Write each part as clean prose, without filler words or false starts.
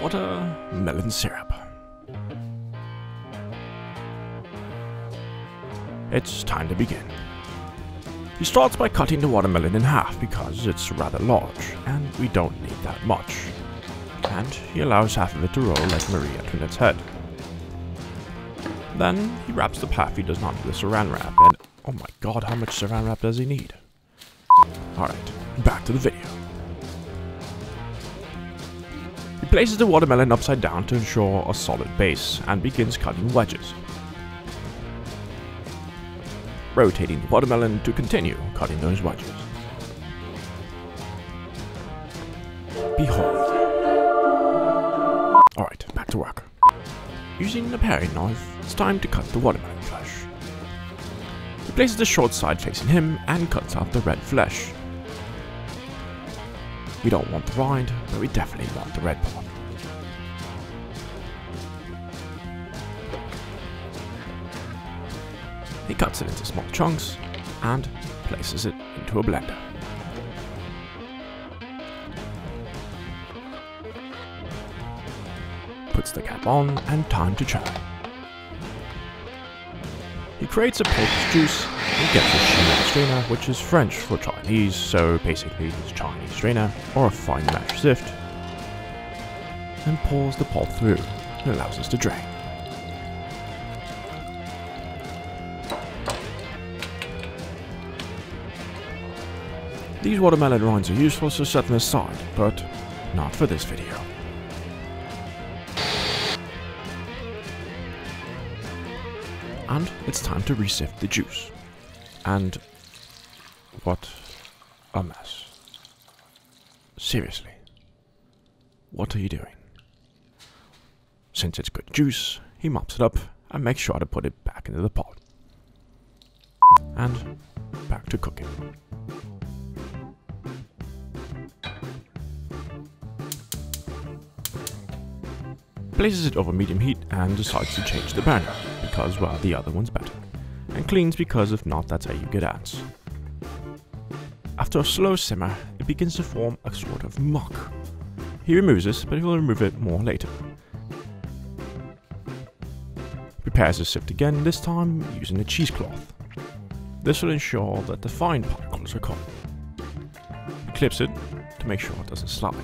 watermelon syrup. It's time to begin. He starts by cutting the watermelon in half because it's rather large and we don't need that much. And he allows half of it to roll like Marie Antoinette's head. Then he wraps the half he does not with saran wrap, and oh my god, how much saran wrap does he need? Alright, back to the video. He places the watermelon upside down to ensure a solid base and begins cutting wedges. Rotating the watermelon to continue cutting those wedges. Behold. Alright, back to work. Using the paring knife, it's time to cut the watermelon flesh. He places the short side facing him and cuts out the red flesh. We don't want the rind, but we definitely want the red part. He cuts it into small chunks and places it into a blender. Puts the cap on and time to churn. He creates a pulp juice and gets a chinois strainer, which is French for Chinese, so basically it's Chinese strainer or a fine mesh sift, and pours the pulp through and allows us to drain. These watermelon rinds are useful, so set them aside, but not for this video. And it's time to resift the juice. And what a mess. Seriously, what are you doing? Since it's good juice, he mops it up and makes sure to put it back into the pot. And back to cooking. Places it over medium heat and decides to change the burner because, well, the other one's better. And cleans because if not, that's how you get ants. After a slow simmer, it begins to form a sort of muck. He removes this, but he will remove it more later. Prepares the sift again, this time using a cheesecloth. This will ensure that the fine particles are caught. He clips it to make sure it doesn't slide.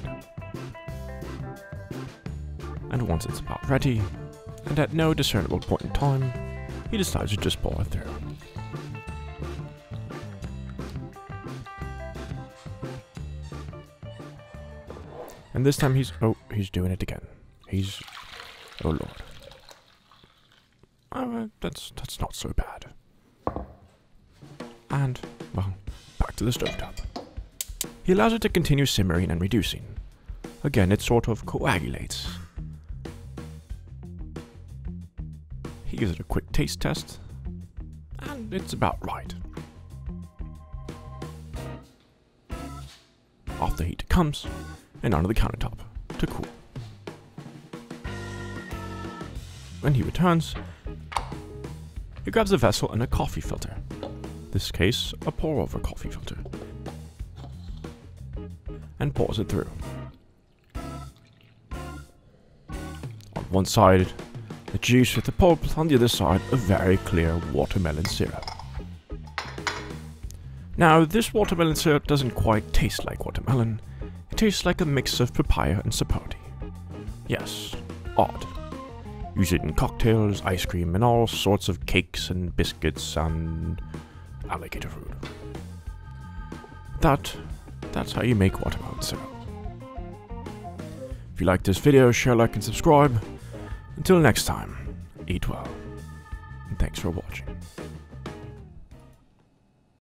And once it's about ready, and at no discernible point in time, he decides to just pour it through. And this time he's doing it again. Oh lord. That's not so bad. And, well, back to the stovetop. He allows it to continue simmering and reducing. Again, it sort of coagulates. He gives it a quick taste test, and it's about right. Off the heat comes, and onto the countertop to cool. When he returns, he grabs a vessel and a coffee filter. In this case, a pour-over coffee filter, and pours it through. On one side, the juice with the pulp, on the other side, a very clear watermelon syrup. Now, this watermelon syrup doesn't quite taste like watermelon. It tastes like a mix of papaya and sapote. Yes, odd. Use it in cocktails, ice cream, and all sorts of cakes and biscuits and alligator food. That's how you make watermelon syrup. If you like this video, share, like, and subscribe. Until next time, eat well, and thanks for watching.